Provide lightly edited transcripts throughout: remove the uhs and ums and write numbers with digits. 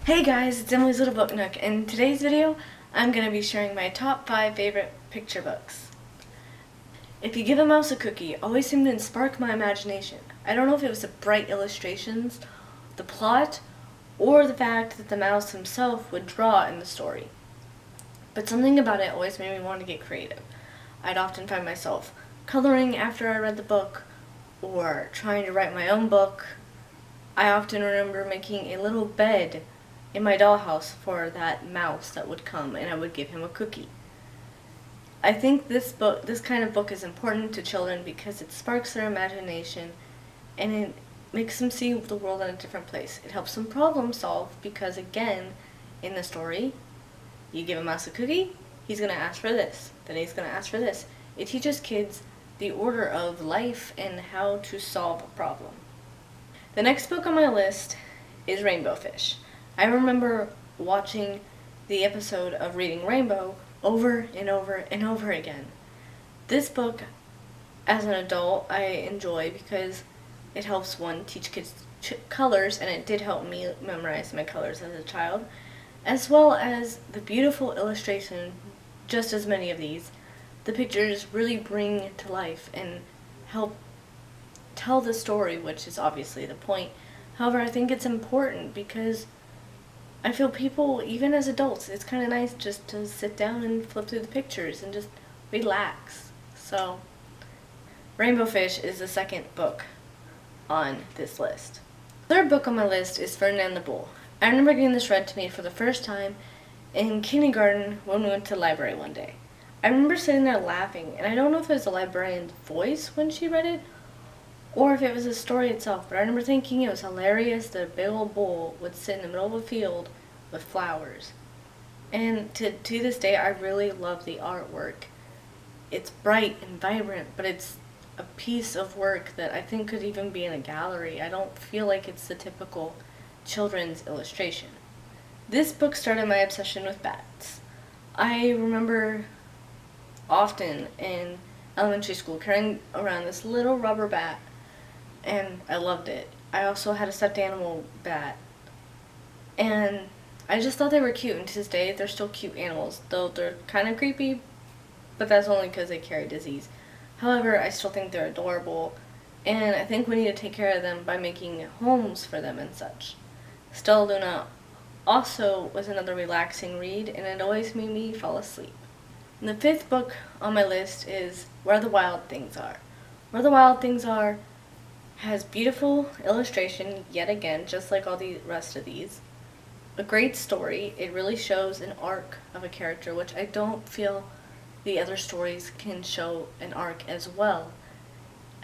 Hey guys, it's Emily's Little Book Nook, and in today's video, I'm going to be sharing my top 5 favorite picture books. If you give a mouse a cookie, always seemed to spark my imagination. I don't know if it was the bright illustrations, the plot, or the fact that the mouse himself would draw in the story. But something about it always made me want to get creative. I'd often find myself coloring after I read the book, or trying to write my own book. I often remember making a little bed in my dollhouse for that mouse that would come, and I would give him a cookie. I think this kind of book is important to children because it sparks their imagination and it makes them see the world in a different place. It helps them problem solve because, again, in the story, you give a mouse a cookie, he's going to ask for this, then he's going to ask for this. It teaches kids the order of life and how to solve a problem. The next book on my list is Rainbow Fish. I remember watching the episode of Reading Rainbow over and over and over again. This book, as an adult, I enjoy because it helps one teach kids colors, and it did help me memorize my colors as a child, as well as the beautiful illustration. Just as many of these, the pictures really bring to life and help tell the story, which is obviously the point. However, I think it's important because I feel people, even as adults, it's kind of nice just to sit down and flip through the pictures and just relax. So, Rainbow Fish is the second book on this list. The third book on my list is Ferdinand the Bull. I remember getting this read to me for the first time in kindergarten when we went to the library one day. I remember sitting there laughing, and I don't know if it was the librarian's voice when she read it, or if it was the story itself, but I remember thinking it was hilarious that a big old bull would sit in the middle of a field with flowers. And to this day, I really love the artwork. It's bright and vibrant, but it's a piece of work that I think could even be in a gallery. I don't feel like it's the typical children's illustration. This book started my obsession with bats. I remember often in elementary school carrying around this little rubber bat, and I loved it. I also had a stuffed animal bat, and I just thought they were cute, and to this day they're still cute animals, though they're kind of creepy, but that's only because they carry disease. However, I still think they're adorable, and I think we need to take care of them by making homes for them and such. Stellaluna also was another relaxing read, and it always made me fall asleep. And the fifth book on my list is Where the Wild Things Are. Where the Wild Things Are has beautiful illustration, yet again, just like all the rest of these. A great story. It really shows an arc of a character, which I don't feel the other stories can show an arc as well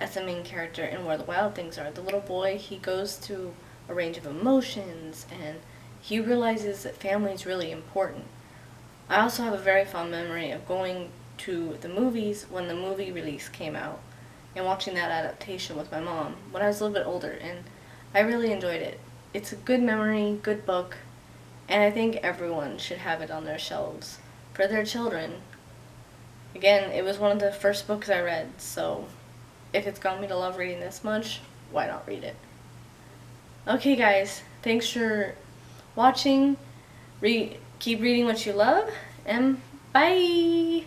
as the main character in Where the Wild Things Are. The little boy, he goes through a range of emotions, and he realizes that family is really important. I also have a very fond memory of going to the movies when the movie release came out and watching that adaptation with my mom when I was a little bit older, and I really enjoyed it. It's a good memory, good book, and I think everyone should have it on their shelves for their children. Again, it was one of the first books I read, so if it's got me to love reading this much, why not read it? Okay guys, thanks for watching. Keep reading what you love, and bye!